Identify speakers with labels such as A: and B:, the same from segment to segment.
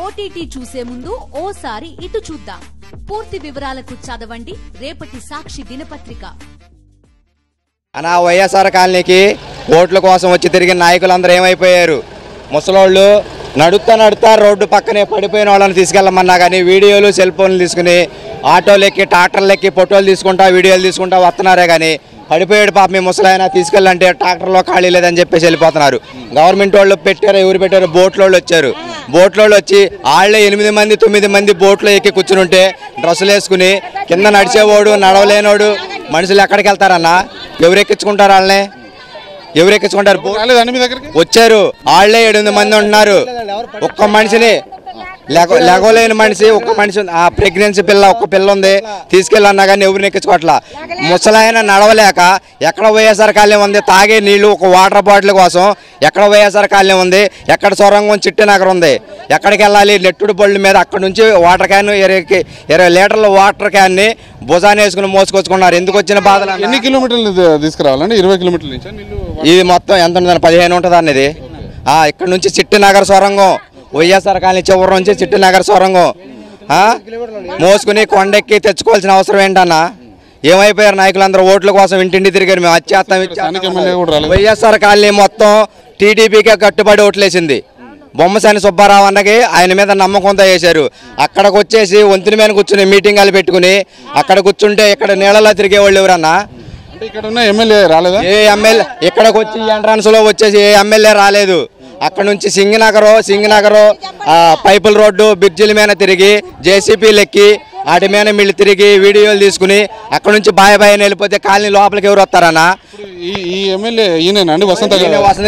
A: OTT చూసే ముందు ఓసారి ఇటు చూద్దాం. పూర్తి వివరాలకు చదవండి రేపటి సాక్షి దినపత్రిక.
B: అనా వైఎస్ఆర్ కాలనీకి ఓట్ల కోసం వచ్చి తిరిగిన నాయకులందరూ ఏమైపోయారు? ముసలోళ్ళు నడుస్తా రోడ్డు పక్కనే పడిపోయిన వాళ్ళని తీసుకెళ్ళమన్నా కానీ వీడియోలు సెల్ ఫోన్లు తీసుకుని ఆటోలు ఎక్కి ట్రాక్టర్లు ఎక్కి ఫోటోలు తీసుకుంటా వీడియోలు తీసుకుంటా వస్తున్నారే కానీ పడిపోయాడు పాప మీ ముసలైనా తీసుకెళ్ళంటే ట్రాక్టర్లో ఖాళీ లేదని చెప్పేసి వెళ్ళిపోతున్నారు. గవర్నమెంట్ వాళ్ళు పెట్టారు, ఎవరు పెట్టారు? బోట్లోళ్ళు వచ్చారు. బోట్లోళ్ళు వచ్చి వాళ్ళే 8 మంది 9 మంది బోట్లో ఎక్కి కూర్చుంటే డ్రెస్సులు వేసుకుని కింద నడిచేవాడు నడవలేనోడు మనుషులు ఎక్కడికి వెళ్తారన్నా? ఎవరు ఎక్కించుకుంటారు? వాళ్ళనే ఎవరు ఎక్కించుకుంటారు? వచ్చారు వాళ్ళే 8 మంది ఉంటున్నారు. ఒక్క మనిషిని లెగలేని మనిషి ఒక్క మనిషి ప్రెగ్నెన్సీ పిల్ల ఒక్క పిల్ల ఉంది తీసుకెళ్ళన్నా కానీ ఎవరిని ఎక్కించుకోవట్లా. ముసలాయన నడవలేక ఎక్కడ వైఎస్ఆర్ కాలనీ ఉంది తాగే నీళ్లు ఒక వాటర్ బాటిల్ కోసం ఎక్కడ వైఎస్ఆర్ కాలనీ ఉంది, ఎక్కడ సొరంగం చిట్టినగర్ ఉంది, ఎక్కడికి వెళ్ళాలి? నెట్టుడు బళ్ళు మీద అక్కడ నుంచి వాటర్ క్యాన్ 20 లీటర్ల వాటర్ క్యాన్ని భుజాన్ని వేసుకుని మోసుకొచ్చుకున్నారు. ఎందుకు వచ్చిన బాధలు?
C: ఎన్ని కిలోమీటర్లు తీసుకురావాలండి? 20 కిలోమీటర్ల నుంచి
B: ఇది మొత్తం ఎంత ఉంటుందని 15 ఉంటుంది అన్నది. ఇక్కడ నుంచి చిట్టినగర్ సొరంగం వైఎస్ఆర్ కాలనీ చివరి నుంచి చిట్టినగర్ సొరంగం మోసుకుని కొండెక్కి తెచ్చుకోవాల్సిన అవసరం ఏంటన్నా? ఏమైపోయారు నాయకులందరూ? ఓట్ల కోసం ఇంటింటి తిరిగారు. మేము వచ్చేస్తాం. వైఎస్ఆర్ కాలనీ మొత్తం టీడీపీకే కట్టుబడి ఓట్లేసింది. బొమ్మసాని సుబ్బారావు అన్నకి ఆయన మీద నమ్మకంతో వేశారు. అక్కడికి వచ్చేసి వంతుని మీద కూర్చుని మీటింగాలు పెట్టుకుని అక్కడ కూర్చుంటే ఇక్కడ నీళ్ళలో తిరిగేవాళ్ళు ఎవరన్నా?
C: ఇక్కడ ఉన్న ఎమ్మెల్యే రాలేదా?
B: ఏ ఎమ్మెల్యే ఇక్కడికి వచ్చి ఎంట్రన్స్ లో వచ్చేసి ఏ ఎమ్మెల్యే రాలేదు. అక్కడ నుంచి సింగనగర్ పైపుల్ రోడ్డు బ్రిడ్జిల మీద తిరిగి జేసీపీలు ఎక్కి వాటి మీద మిల్లు తిరిగి వీడియోలు తీసుకుని అక్కడ నుంచి బాయ్ వెళ్ళిపోతే కాలనీ లోపలికి ఎవరు వస్తారన్నా?
C: ఈ ఎమ్మెల్యే ఈయనండి వసంత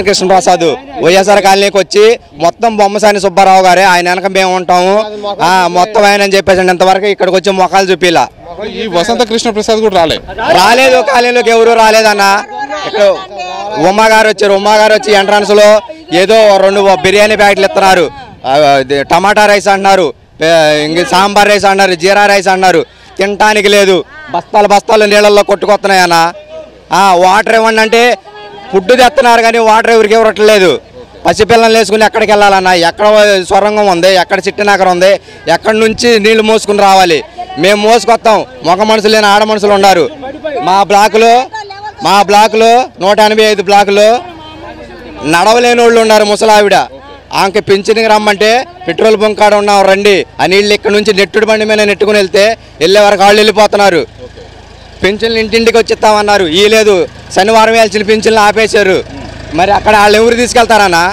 B: కృష్ణప్రసాద్ వైఎస్ఆర్ కాలనీకి వచ్చి మొత్తం బొమ్మసాని సుబ్బారావు గారే ఆయన వెనక మేము ఉంటాము మొత్తం ఆయన అని చెప్పేసి ఇంతవరకు ఇక్కడికి వచ్చి మొఖాలు చూపిలా.
C: ఈ వసంత కృష్ణప్రసాద్ కూడా
B: రాలేదు కాలనీలోకి ఎవరు రాలేదన్నా. ఇక్కడ ఉమ్మగారు వచ్చి ఎంట్రన్స్ లో ఏదో 2 బిర్యానీ ప్యాకెట్లు ఇస్తున్నారు, టమాటా రైస్ అంటున్నారు, సాంబార్ రైస్ అన్నారు, జీరా రైస్ అన్నారు. తినటానికి లేదు. బస్తాలు నీళ్ళల్లో కొట్టుకొస్తున్నాయన్నా. వాటర్ ఇవ్వండి అంటే ఫుడ్ తెస్తున్నారు కానీ వాటర్ ఎవరికి ఇవ్వట్లేదు. పసిపిల్లలు వేసుకుని ఎక్కడికి వెళ్ళాలన్నా? ఎక్కడ సొరంగం ఉంది, ఎక్కడ చిట్టినగర్ ఉంది, ఎక్కడి నుంచి నీళ్లు మోసుకుని రావాలి? మేము మోసుకొస్తాం. మగ మనుషులు లేని ఆడ మనుషులు ఉన్నారు. మా బ్లాకులో 185 బ్లాకులో నడవలేని వాళ్ళు ఉన్నారు. ముసలావిడ ఆమెకి పింఛన్కి రమ్మంటే పెట్రోల్ బంక్ కాడ ఉన్నాం రండి ఆ నీళ్ళు ఇక్కడ నుంచి నెట్టుడు బండి మీద నెట్టుకుని వెళ్ళే వరకు వాళ్ళు వెళ్ళిపోతున్నారు. పింఛన్లు ఇంటింటికి వచ్చిస్తామన్నారు. ఈ లేదు శనివారం వేయాల్సిన పింఛన్లు ఆపేశారు. మరి అక్కడ వాళ్ళు ఎవరు తీసుకెళ్తారన్నా?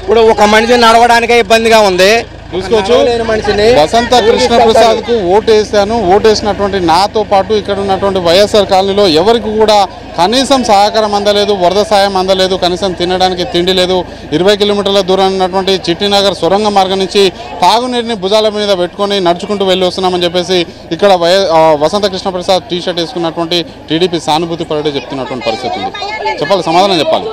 B: ఇప్పుడు ఒక మనిషి నడవడానికే ఇబ్బందిగా ఉంది.
C: చూసుకోవచ్చు. వసంత కృష్ణప్రసాద్ కు ఓటేసినటువంటి నాతో పాటు ఇక్కడ ఉన్నటువంటి వైఎస్ఆర్ కాలనీలో ఎవరికి కూడా కనీసం సహకారం అందలేదు, వరద సాయం అందలేదు, కనీసం తినడానికి తిండి లేదు. 20 కిలోమీటర్ల దూరం ఉన్నటువంటి చిట్టినగర్ సొరంగ మార్గం నుంచి తాగునీటిని భుజాల మీద పెట్టుకొని నడుచుకుంటూ వెళ్ళి వస్తున్నామని చెప్పేసి ఇక్కడ వసంత కృష్ణప్రసాద్ టీ షర్ట్ వేసుకున్నటువంటి టీడీపీ సానుభూతి పరుడే చెప్తున్నటువంటి పరిస్థితి ఉంది. సమాధానం చెప్పాలి.